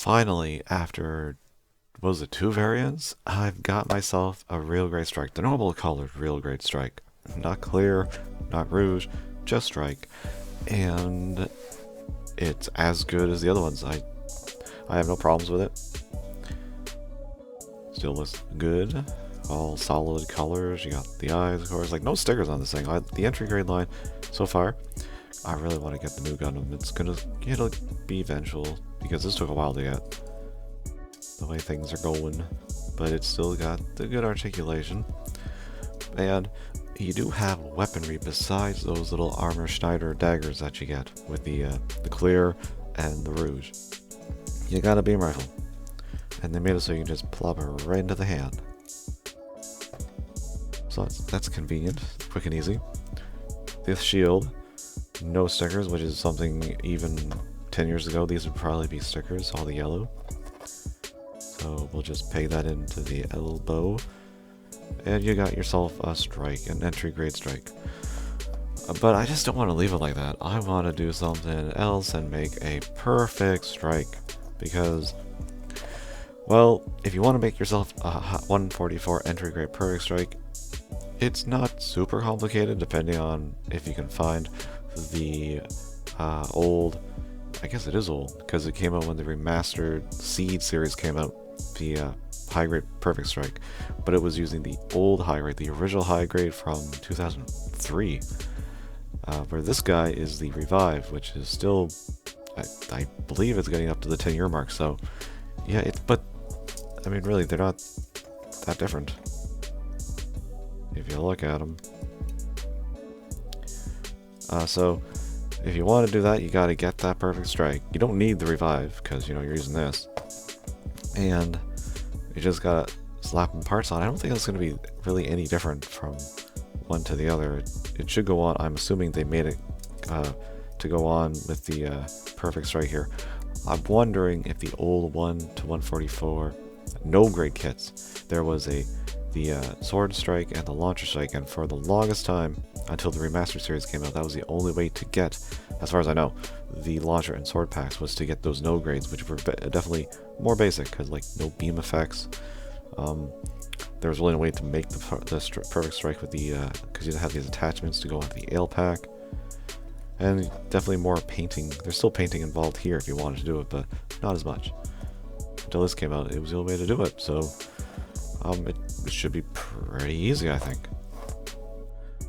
finally, after, what was it, 2 variants, I've got myself a Real Grade Strike, the normal colored Real Grade Strike. Not clear, not rouge, just strike. And it's as good as the other ones. I have no problems with it. Still looks good. All solid colors. You got the eyes, of course. Like, no stickers on this thing. The entry grade line so far. I really want to get the new Gundam. It'll be eventual because this took a while to get. The way things are going, but it's still got the good articulation. And you do have weaponry besides those little armor Schneider daggers that you get with the clear and the rouge. You got a beam rifle, and they made it so you can just plop it right into the hand. So that's convenient, quick and easy. This shield, no stickers, which is something even 10 years ago these would probably be stickers, all the yellow. So we'll just peg that into the elbow. And you got yourself a strike, an entry grade strike. But I just don't want to leave it like that. I want to do something else and make a perfect strike. Because, well, if you want to make yourself a 144 entry grade perfect strike, it's not super complicated depending on if you can find the old, I guess it is old, because it came out when the remastered Seed series came out, the high grade perfect strike, but it was using the old high grade, the original high grade from 2003, where this guy is the revive, which is still, I believe it's getting up to the 10-year mark. So yeah, but I mean, really, they're not that different if you look at them. So if you want to do that, you got to get that perfect strike. You don't need the revive because, you know, you're using this, and you just gotta slap some parts on. I don't think it's going to be really any different from one to the other. It should go on. I'm assuming they made it to go on with the perfect strike here. I'm wondering if the old 1 to 144 no grade kits, there was the sword strike and the launcher strike, and for the longest time until the remaster series came out, that was the only way to get, as far as I know, the launcher and sword packs, was to get those no grades, which were definitely more basic because, like, no beam effects. There was really no way to make the perfect strike with the because you have these attachments to go into the ale pack, and definitely more painting. There's still painting involved here if you wanted to do it, but not as much. Until this came out, it was the only way to do it. So it should be pretty easy, I think.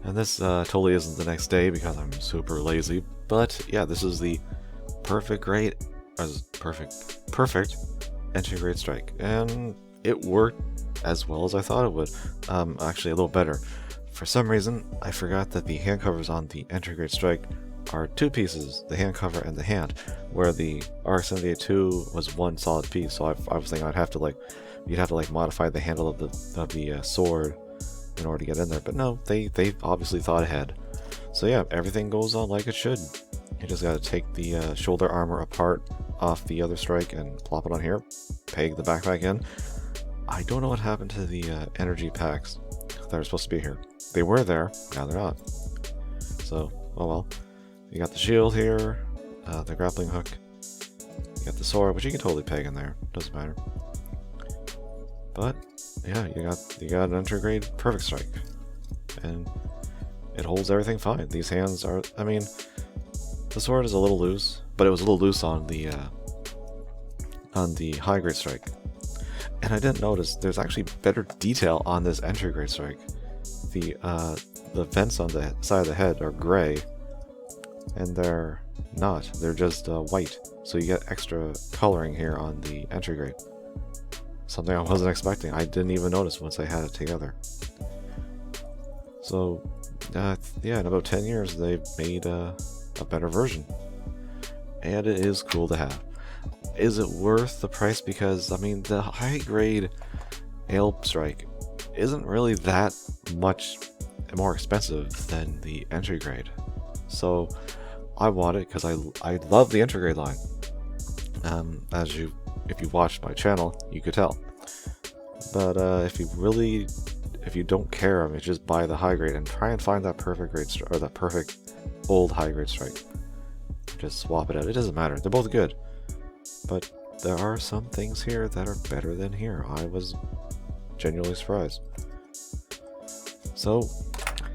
And this totally isn't the next day because I'm super lazy. But yeah, this is the perfect grade, perfect entry grade strike, and it worked as well as I thought it would. Actually, a little better. For some reason, I forgot that the hand covers on the entry grade strike are 2 pieces, the hand cover and the hand, where the RX-78-2 was 1 solid piece. So I was thinking you'd have to modify the handle of the sword in order to get in there. But no, they obviously thought ahead. So yeah, everything goes on like it should. You just gotta take the shoulder armor apart off the other strike and plop it on here, peg the backpack in. I don't know what happened to the energy packs that are supposed to be here. They were there, now they're not. So, oh well. You got the shield here, the grappling hook, you got the sword, which you can totally peg in there, doesn't matter. But yeah, you got an entry grade perfect strike, and it holds everything fine. These hands are, I mean, the sword is a little loose, but it was a little loose on the high grade strike. And I didn't notice there's actually better detail on this entry grade strike. The vents on the side of the head are gray, and they're not. They're just white. So you get extra coloring here on the entry grade. Something I wasn't expecting. I didn't even notice once I had it together. So yeah, in about 10 years they've made a better version, and it is cool to have. Is it worth the price? Because I mean, the high grade ale strike isn't really that much more expensive than the entry grade, so I want it because I love the entry grade line. If you watched my channel, you could tell. But if you don't care, I mean, just buy the high grade and try and find that perfect grade or that perfect old high grade strike. Just swap it out. It doesn't matter. They're both good. But there are some things here that are better than here. I was genuinely surprised. So,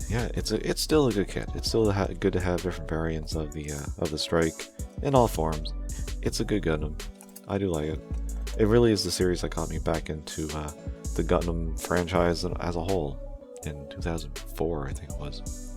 yeah, it's still a good kit. It's still good to have different variants of the Strike in all forms. It's a good Gundam. I do like it. It really is the series that got me back into the Gundam franchise as a whole in 2004, I think it was.